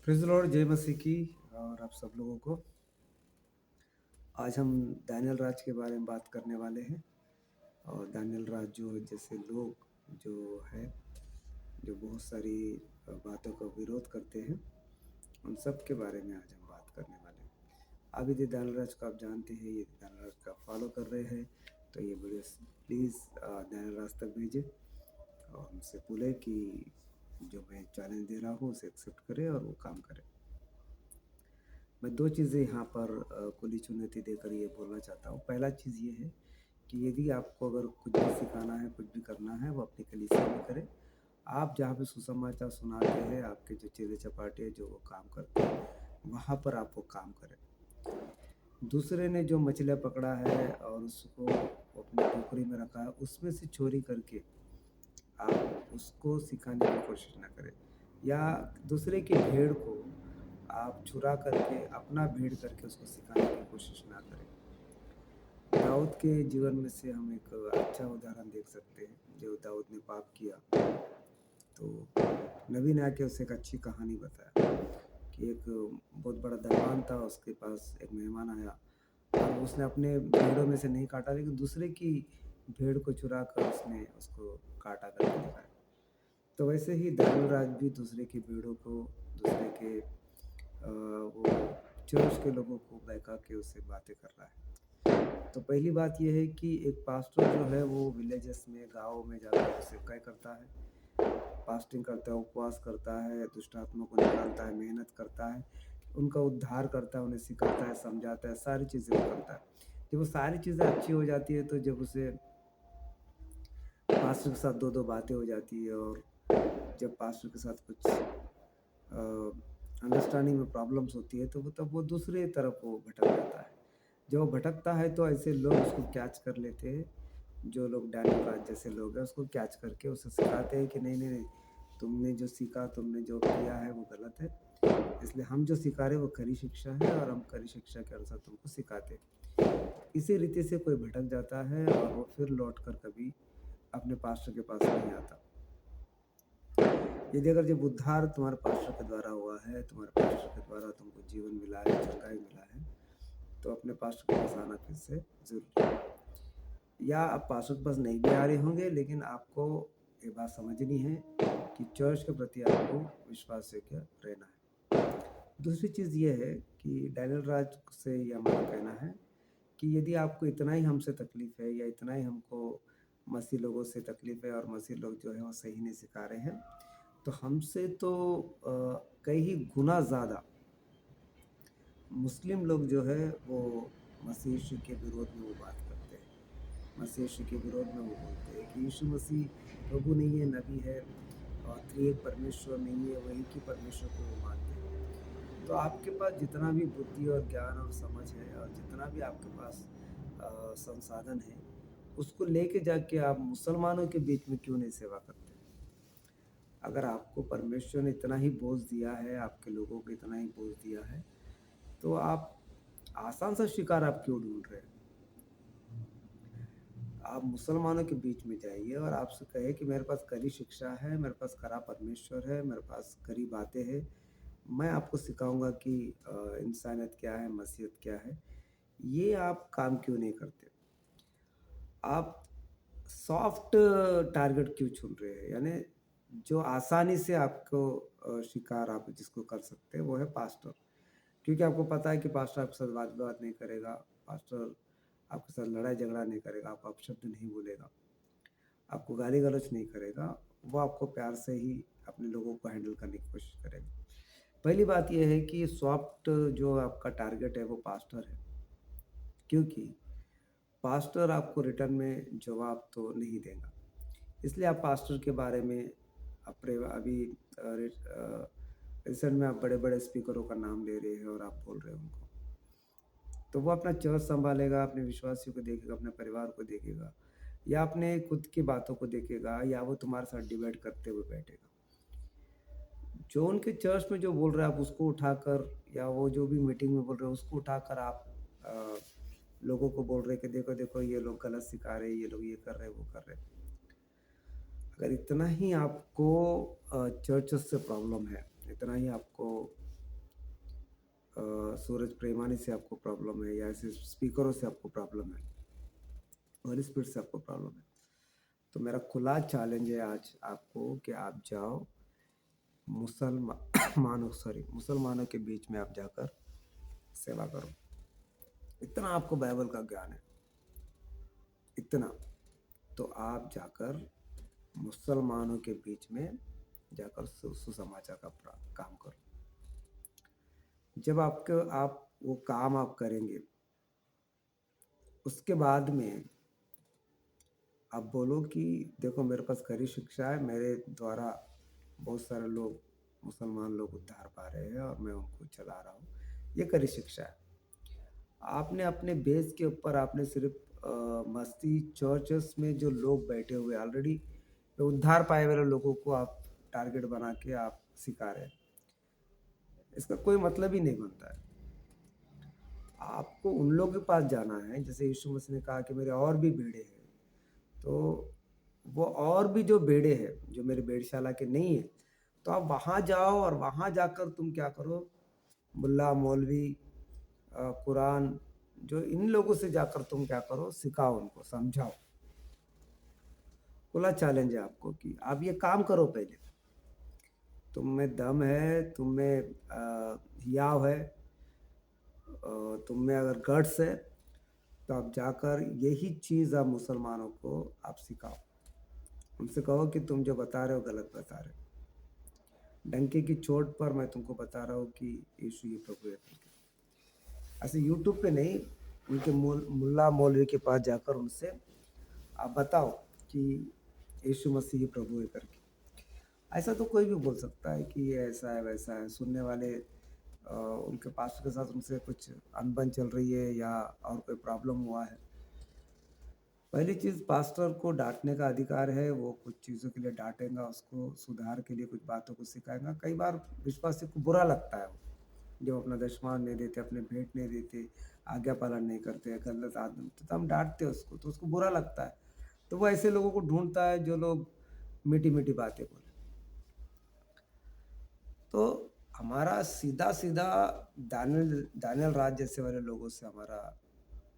Praise the Lord, जय मसीह की। और आप सब लोगों को आज हम दानियल राज के बारे में बात करने वाले हैं। और दानियल राज जो जैसे लोग जो है, जो बहुत सारी बातों का विरोध करते हैं, उन सब के बारे में आज हम बात करने वाले हैं। आप यदि दानियल राज को आप जानते हैं, यदि दानियल राज का फॉलो कर रहे हैं, तो ये वीडियो प्लीज़ दानियल राज तक भेजें और उनसे बोले कि जो मैं चैलेंज दे रहा हूँ उसे एक्सेप्ट करें और वो काम करें। मैं 2 चीज़ें यहाँ पर खुली चुनौती देकर ये बोलना चाहता हूँ। पहला चीज़ ये है कि यदि आपको अगर कुछ भी सिखाना है, कुछ भी करना है, वो अपनी कलीसिया में करें। आप जहाँ पे सुसमाचार सुनाते हैं, आपके जो चेले-चपाटे जो वो काम करते हैं, वहाँ पर आप वो काम करें। दूसरे ने जो मछलियाँ पकड़ा है और उसको वो अपनी टोकरी में रखा है, उसमें से चोरी करके आप उसको सिखाने की कोशिश ना करें। या दूसरे की भेड़ को आप चुरा करके अपना भेड़ करके उसको सिखाने की कोशिश ना करें। दाऊद के जीवन में से हम एक अच्छा उदाहरण देख सकते हैं। जो दाऊद ने पाप किया, तो नबी ने आके उसे एक अच्छी कहानी बताया कि एक बहुत बड़ा दरबान था, उसके पास एक मेहमान आया और उसने अपने भेड़ों में से नहीं काटा, लेकिन दूसरे की भेड़ को चुरा कर उसने उसको काटा करके दिखाया। तो वैसे ही दानियल राज भी दूसरे की भीड़ों को, दूसरे के वो चर्च के लोगों को बहका के उससे बातें कर रहा है। तो पहली बात ये है कि एक पास्टर जो है वो विलेजेस में, गाँव में जाकर उससे क्या करता है, फास्टिंग करता है, उपवास करता है, दुष्ट आत्मा को निकालता है, मेहनत करता है, उनका उद्धार करता है, उन्हें सिखाता है, समझाता है, सारी चीज़ें वो करता है। जब वो सारी चीज़ें अच्छी हो जाती है, तो जब उसे पास्टर के साथ 2-2 बातें हो जाती है और जब पास्टर के साथ कुछ अंडरस्टैंडिंग में प्रॉब्लम्स होती है, तो वो तब वो दूसरे तरफ वो भटक जाता है। जब वो भटकता है तो ऐसे लोग उसको कैच कर लेते हैं, जो लोग डैनियल राज जैसे लोग हैं उसको कैच करके उसे सिखाते हैं कि नहीं, नहीं, नहीं, तुमने जो सीखा, तुमने जो किया है वो गलत है। इसलिए हम जो सिखा रहे हैं वो खरी शिक्षा है और हम खरी शिक्षा के अनुसार तुमको सिखाते हैं। इसी रीति से कोई भटक जाता है और वो फिर लौट कर कभी अपने पास्टर के पास नहीं आता। यदि अगर जब उद्धार तुम्हारे पास्टर के द्वारा हुआ है, तुम्हारे पास्टर के द्वारा तुमको जीवन मिला है, चंगाई मिला है, तो अपने पास्टर के पास आना फिर से ज़रूरी है। या आप पास्टर के पास नहीं भी आ रहे होंगे, लेकिन आपको ये बात समझनी है कि चर्च के प्रति आपको विश्वास योग्य रहना है। दूसरी चीज़ ये है कि डैनियल राज से ये हमारा कहना है कि यदि आपको इतना ही हमसे तकलीफ़ है या इतना ही हमको मसीह लोगों से तकलीफ़ है और मसीह लोग जो है वो सही नहीं सिखा रहे हैं, तो हमसे तो कई ही गुना ज़्यादा मुस्लिम लोग जो है वो मसीह यीशु के विरोध में वो बात करते हैं। मसीह यीशु के विरोध में वो बोलते हैं कि यीशु मसीह प्रभु नहीं है, नबी है और त्रिएक परमेश्वर नहीं है, वही की परमेश्वर को वो मानते हैं। तो आपके पास जितना भी बुद्धि और ज्ञान और समझ है और जितना भी आपके पास संसाधन है, उसको लेके जाके आप मुसलमानों के बीच में क्यों नहीं सेवा करते? अगर आपको परमेश्वर ने इतना ही बोझ दिया है, आपके लोगों को इतना ही बोझ दिया है, तो आप आसान सा शिकार आप क्यों ढूँढ रहे हैं? आप मुसलमानों के बीच में जाइए और आपसे कहे कि मेरे पास खरी शिक्षा है, मेरे पास खरा परमेश्वर है, मेरे पास खरी बातें हैं। मैं आपको सिखाऊँगा कि इंसानियत क्या है, मसीहत क्या है। ये आप काम क्यों नहीं करते? आप सॉफ्ट टारगेट क्यों चुन रहे हैं? यानी जो आसानी से आपको शिकार आप जिसको कर सकते हैं, वो है पास्टर। क्योंकि आपको पता है कि पास्टर आपके साथ वाद-विवाद नहीं करेगा, पास्टर आपके साथ लड़ाई-झगड़ा नहीं करेगा, आपको अपशब्द नहीं बोलेगा, आपको गाली-गलौच नहीं करेगा, वो आपको प्यार से ही अपने लोगों को हैंडल करने की कोशिश करेगा। पहली बात ये है कि सॉफ्ट जो आपका टारगेट है वो पास्टर है, क्योंकि पास्टर आपको रिटर्न में जवाब तो नहीं देगा। इसलिए आप पास्टर के बारे में अपने अभी रिसेंट में आप बड़े-बड़े स्पीकरों का नाम ले रहे हैं और आप बोल रहे हैं उनको। तो वो अपना चर्च सँभालेगा, अपने विश्वासियों को देखेगा, अपने परिवार को देखेगा या अपने खुद की बातों को देखेगा या वो तुम्हारे साथ डिबेट करते हुए बैठेगा। जो उनके चर्च में जो बोल रहा है आप उसको उठाकर या वो जो भी मीटिंग में बोल रहे हो उसको उठाकर आप अ, लोगों को बोल रहे हैं कि देखो, देखो ये लोग गलत सिखा रहे हैं, ये लोग ये कर रहे हैं, वो कर रहे हैं। अगर इतना ही आपको चर्चेस से प्रॉब्लम है, इतना ही आपको सूरज प्रेमानी से आपको प्रॉब्लम है या ऐसे स्पीकरों से आपको प्रॉब्लम है, होली स्पिरिट से आपको प्रॉब्लम है, तो मेरा खुला चैलेंज है आज आपको कि आप जाओ मुसलमानों के बीच में आप जाकर सेवा करो। इतना आपको बाइबल का ज्ञान है, इतना, तो आप जाकर मुसलमानों के बीच में जाकर सुसमाचार का काम करो। जब आप वो काम आप करेंगे, उसके बाद में आप बोलो कि देखो मेरे पास खरी शिक्षा है, मेरे द्वारा बहुत सारे लोग, मुसलमान लोग उद्धार पा रहे हैं और मैं उनको चला रहा हूँ, ये खरी शिक्षा है। आपने अपने बेस के ऊपर आपने सिर्फ मस्ती चर्चेस में जो लोग बैठे हुए ऑलरेडी उद्धार पाए वाले लोगों को आप टारगेट बना के आप सिखा रहे हैं, इसका कोई मतलब ही नहीं बनता है। आपको उन लोगों के पास जाना है, जैसे यीशु मसीह ने कहा कि मेरे और भी भेड़े हैं, तो वो और भी जो भेड़े हैं जो मेरे भेड़शाला के नहीं है, तो आप वहाँ जाओ और वहाँ जाकर तुम क्या करो, मुल्ला मौलवी कुरान जो इन लोगों से जाकर तुम क्या करो, सिखाओ, उनको समझाओ। खुला चैलेंज है आपको कि आप ये काम करो। पहले तुम में दम है, तुम में हियाव है, तुम में अगर गट्स है, तो आप जाकर यही चीज़ आप मुसलमानों को आप सिखाओ। उनसे कहो कि तुम जो बता रहे हो गलत बता रहे हो। डंके की चोट पर मैं तुमको बता रहा हूँ कि यीशु ही प्रभु है करके। ऐसे यूट्यूब पे नहीं, उनके मुल्ला मौलवी के पास जाकर उनसे आप बताओ कि यीशु मसीह ही प्रभु है करके। ऐसा तो कोई भी बोल सकता है कि ये ऐसा है वैसा है, सुनने वाले उनके पास्टर के साथ उनसे कुछ अनबन चल रही है या और कोई प्रॉब्लम हुआ है। पहली चीज़, पास्टर को डांटने का अधिकार है, वो कुछ चीज़ों के लिए डांटेगा, उसको सुधार के लिए कुछ बातों को सिखाएगा। कई बार विश्वासी को बुरा लगता है जब अपना दशमान नहीं देते, अपने भेंट नहीं देते, आज्ञा पालन नहीं करते, गलत आदमी, तो हम डांटते हैं उसको, तो उसको बुरा लगता है। तो वो ऐसे लोगों को ढूंढता है जो लोग मीठी मीठी बातें बोले। तो हमारा सीधा सीधा दानियल राज जैसे वाले लोगों से हमारा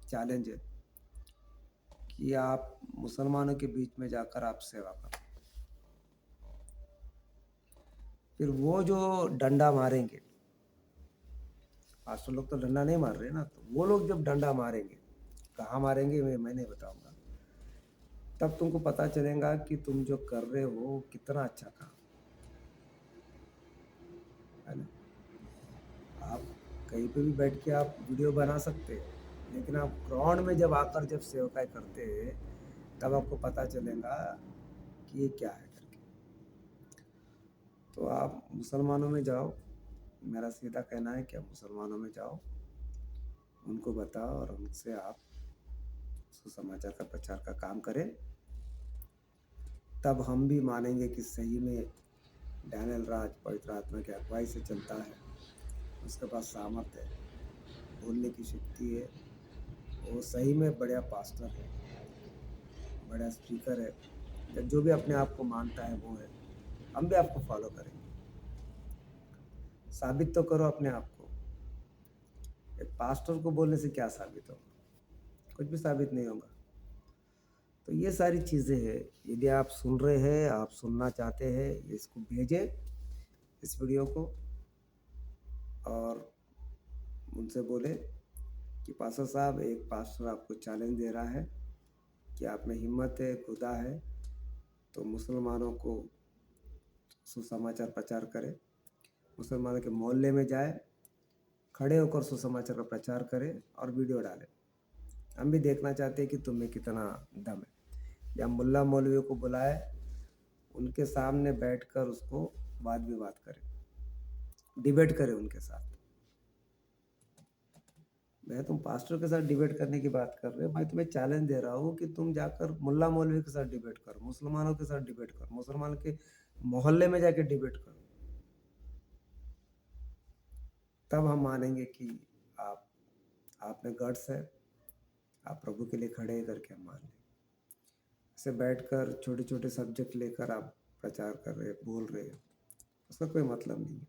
चैलेंज है कि आप मुसलमानों के बीच में जाकर आप सेवा करो। फिर वो जो डंडा मारेंगे, पास्टर लोग तो डंडा नहीं मार रहे ना, तो वो लोग जब डंडा मारेंगे, कहाँ मारेंगे मैं नहीं बताऊंगा, तब तुमको पता चलेगा कि तुम जो कर रहे हो कितना अच्छा काम है ना। आप कहीं पे भी बैठ के आप वीडियो बना सकते हैं, लेकिन आप ग्राउंड में जब आकर जब सेवकाई करते हैं, तब आपको पता चलेगा कि ये क्या है करके। तो आप मुसलमानों में जाओ, मेरा सीधा कहना है कि आप मुसलमानों में जाओ, उनको बताओ और उनसे आप सुसमाचार का प्रचार का काम करें। तब हम भी मानेंगे कि सही में डैनियल राज पवित्र आत्मा की अगुवाई से चलता है, उसके पास सामर्थ्य है, बोलने की शक्ति है, वो सही में बढ़िया पास्टर है, बढ़िया स्पीकर है, जो भी अपने आप को मानता है वो है। हम भी आपको फॉलो करेंगे। साबित तो करो अपने आप को। एक पास्टर को बोलने से क्या साबित होगा? कुछ भी साबित नहीं होगा। तो ये सारी चीज़ें हैं। यदि आप सुन रहे हैं, आप सुनना चाहते हैं, इसको भेजें, इस वीडियो को, और उनसे बोले कि पास्टर साहब, एक पास्टर आपको चैलेंज दे रहा है कि आप में हिम्मत है, खुदा है, तो मुसलमानों को सुसमाचार प्रचार करें, मुसलमानों के मोहल्ले में जाए, खड़े होकर सुसमाचार का प्रचार करें और वीडियो डालें। हम भी देखना चाहते हैं कि तुम्हें कितना दम है। या मुल्ला मौलवियों को बुलाए, उनके सामने बैठकर उसको वाद विवाद करें, डिबेट करें उनके साथ। मैं तुम पास्टर के साथ डिबेट करने की बात कर रहे हो, मैं तुम्हें चैलेंज दे रहा हूँ कि तुम जाकर मुल्ला मौलवी के साथ डिबेट करो, मुसलमानों के साथ डिबेट करो, मुसलमान के मोहल्ले में जाके डिबेट करो। तब हम मानेंगे कि आप में गट्स है, आप प्रभु के लिए खड़े करके हम मान लें। ऐसे बैठकर छोटे छोटे सब्जेक्ट लेकर आप प्रचार कर रहे, बोल रहे, उसका कोई मतलब नहीं है।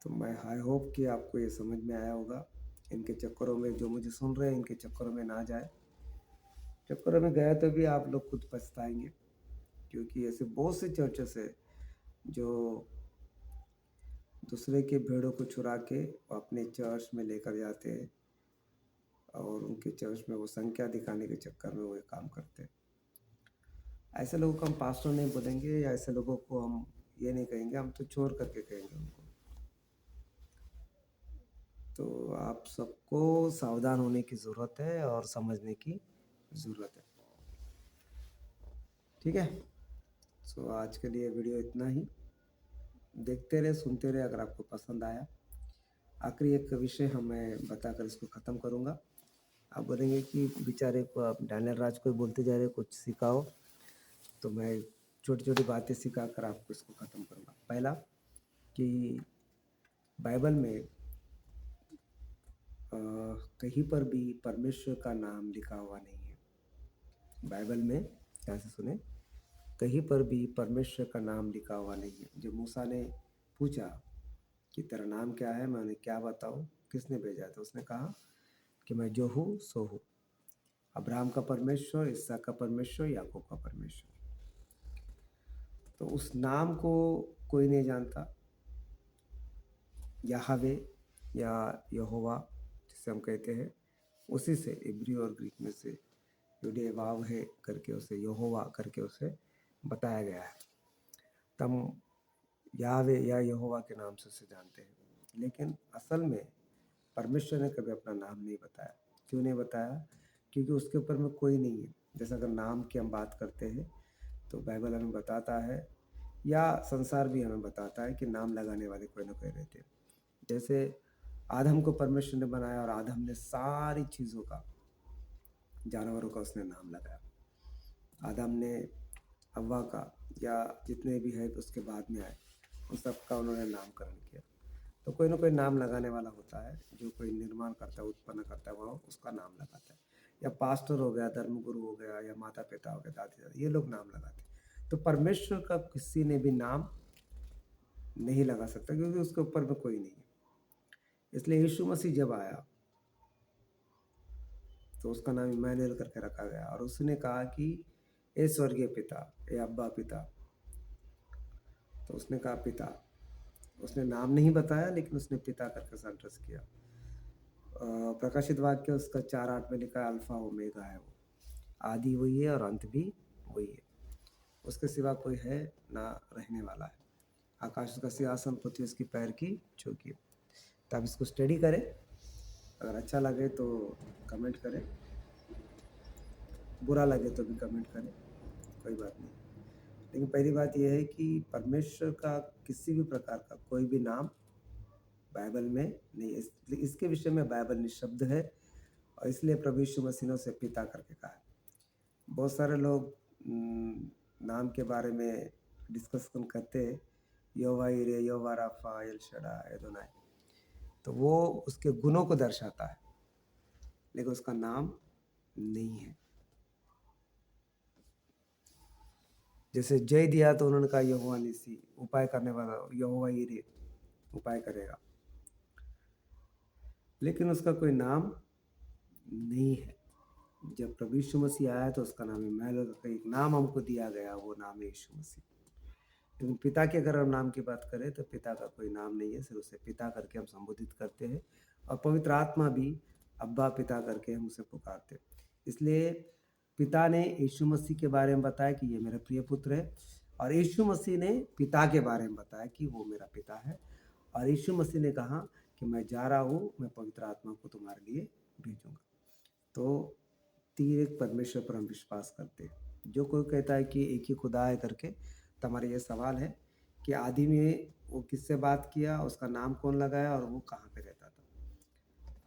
तो मैं आई होप कि आपको ये समझ में आया होगा। इनके चक्करों में, जो मुझे सुन रहे हैं, इनके चक्करों में ना जाए। चक्करों में गए तो भी आप लोग खुद पछताएंगे, क्योंकि ऐसे बहुत से चर्चेस है जो दूसरे के भेड़ों को चुरा के अपने चर्च में लेकर जाते हैं, और उनके चर्च में वो संख्या दिखाने के चक्कर में वो ये काम करते हैं। ऐसे लोगों को हम पास्टर नहीं बोलेंगे, या ऐसे लोगों को हम ये नहीं कहेंगे, हम तो चोर करके कहेंगे उनको। तो आप सबको सावधान होने की ज़रूरत है और समझने की ज़रूरत है। ठीक है, सो आज के लिए वीडियो इतना ही। देखते रहे, सुनते रहे, अगर आपको पसंद आया। आखिरी एक विषय मैं बताकर इसको ख़त्म करूँगा। आप बोलेंगे कि बेचारे को आप डैनियल राज को बोलते जा रहे, कुछ सिखाओ। तो मैं छोटी छोटी बातें सिखा कर आपको इसको ख़त्म करूँगा। पहला कि बाइबल में कहीं पर भी परमेश्वर का नाम लिखा हुआ नहीं है। बाइबल में, ध्यान से सुने, कहीं पर भी परमेश्वर का नाम लिखा हुआ नहीं है। जब मूसा ने पूछा कि तेरा नाम क्या है, मैं उन्हें क्या बताऊं, किसने भेजा, तो उसने कहा कि मैं जो हूँ सो हूँ, अब्राहम का परमेश्वर, इसहाक का परमेश्वर, याकूब का परमेश्वर। तो उस नाम को कोई नहीं जानता। याहवे या यहोवा जिसे हम कहते हैं, उसी से इब्री और ग्रीक में से युडे वाव है करके उसे यहोवा करके उसे बताया गया है। तब याहवे या यहोवा के नाम से उसे जानते हैं। लेकिन असल में परमेश्वर ने कभी अपना नाम नहीं बताया। क्यों नहीं बताया? क्योंकि उसके ऊपर में कोई नहीं है। जैसे अगर नाम की हम बात करते हैं तो बाइबल हमें बताता है, या संसार भी हमें बताता है कि नाम लगाने वाले कोई ना कोई रहते हैं। जैसे आदम को परमेश्वर ने बनाया, और आदम ने सारी चीज़ों का, जानवरों का उसने नाम लगाया। आदम ने हव्वा का, या जितने भी है उसके बाद में आए, उन सब का उन्होंने नामकरण किया। तो कोई ना कोई नाम लगाने वाला होता है। जो कोई निर्माण करता है, उत्पन्न करता है, वह उसका नाम लगाता है। या पास्टर हो गया, धर्मगुरु हो गया, या माता पिता हो गया, दादी दादी, ये लोग नाम लगाते हैं। तो परमेश्वर का किसी ने भी नाम नहीं लगा सकता, क्योंकि उसके ऊपर में कोई नहीं है। इसलिए यीशु मसीह जब आया तो उसका नाम इम्मानुएल करके रखा गया, और उसने कहा कि ए स्वर्गीय पिता, ए अब्बा पिता। तो उसने कहा पिता, उसने नाम नहीं बताया, लेकिन उसने पिता करके संतोष किया। प्रकाशित वाक्य उसका 4:8 में लिखा है, अल्फा ओमेगा है वो, आदि वही है और अंत भी वही है। उसके सिवा कोई है ना रहने वाला है। आकाश का सिंहासन, पृथ्वी उसकी पैर की चौकी। तो आप इसको स्टडी करें। अगर अच्छा लगे तो कमेंट करें, बुरा लगे तो भी कमेंट करें, कोई बात नहीं। लेकिन पहली बात यह है कि परमेश्वर का किसी भी प्रकार का कोई भी नाम बाइबल में नहीं है। इसके विषय में बाइबल निःशब्द है, और इसलिए प्रभु यीशु मसीह ने उसे पिता करके कहा है। बहुत सारे लोग नाम के बारे में डिस्कशन करते हैं, यहोवा यिरे, यहोवा राफा, एल शडाय, एदोनाई। तो वो उसके गुणों को दर्शाता है, लेकिन उसका नाम नहीं है। जैसे जय दिया तो उन्होंने कहा यहोवा निसी, उपाय करने वाला, यहोवा यिरे, उपाय करेगा, लेकिन उसका कोई नाम नहीं है। जब प्रभु यीशु मसीह आया तो उसका नाम इम्मानुएल का एक नाम हमको दिया गया, वो नाम है यीशु मसीह। लेकिन पिता के अगर हम नाम की बात करें तो पिता का कोई नाम नहीं है, सिर्फ उसे पिता करके हम संबोधित करते हैं। और पवित्र आत्मा भी अब्बा पिता करके हम उसे पुकारते हैं। इसलिए पिता ने यीशु मसीह के बारे में बताया कि ये मेरा प्रिय पुत्र है, और यीशु मसीह ने पिता के बारे में बताया कि वो मेरा पिता है। और यीशु मसीह ने कहा कि मैं जा रहा हूँ, मैं पवित्र आत्मा को तुम्हारे लिए भेजूंगा। तो तीन एक परमेश्वर पर हम विश्वास करते हैं। जो कोई कहता है कि एक ही खुदा है करके, तो हमारा ये सवाल है कि आदि में वो किससे बात किया, उसका नाम कौन लगाया, और वो कहाँ पे रहता था।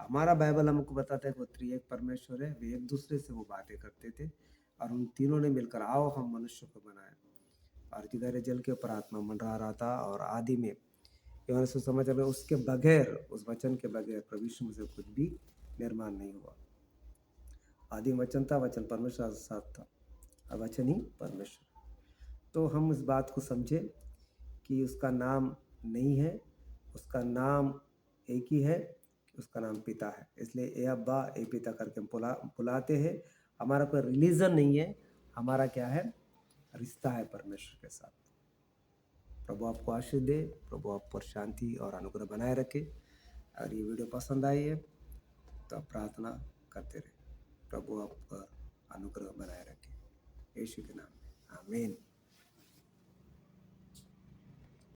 हमारा बाइबल हमको बताता है कि वो त्रिएक परमेश्वर है, वे एक दूसरे से वो बातें करते थे, और उन तीनों ने मिलकर आओ हम मनुष्य को बनाए। और गहरे जल के ऊपर आत्मा मंडरा रहा था, और आदि में यूहन्ना सुसमाचार में उसके बगैर, उस वचन के बगैर प्रभु यीशु मसीह कुछ भी निर्माण नहीं हुआ। आदि वचन था, वचन परमेश्वर के साथ था, और वचन ही परमेश्वर। तो हम इस बात को समझे कि उसका नाम नहीं है, उसका नाम एक ही है, उसका नाम पिता है। इसलिए ए अब्बा ए पिता करके हम बुलाते हैं। हमारा कोई रिलीजन नहीं है, हमारा क्या है, रिश्ता है परमेश्वर के साथ। प्रभु आपको आशीष दे, प्रभु आप पर शांति और अनुग्रह बनाए रखे। अगर ये वीडियो पसंद आई है तो आप प्रार्थना करते रहे, प्रभु आप पर अनुग्रह बनाए रखे, यीशु के नाम में आमीन।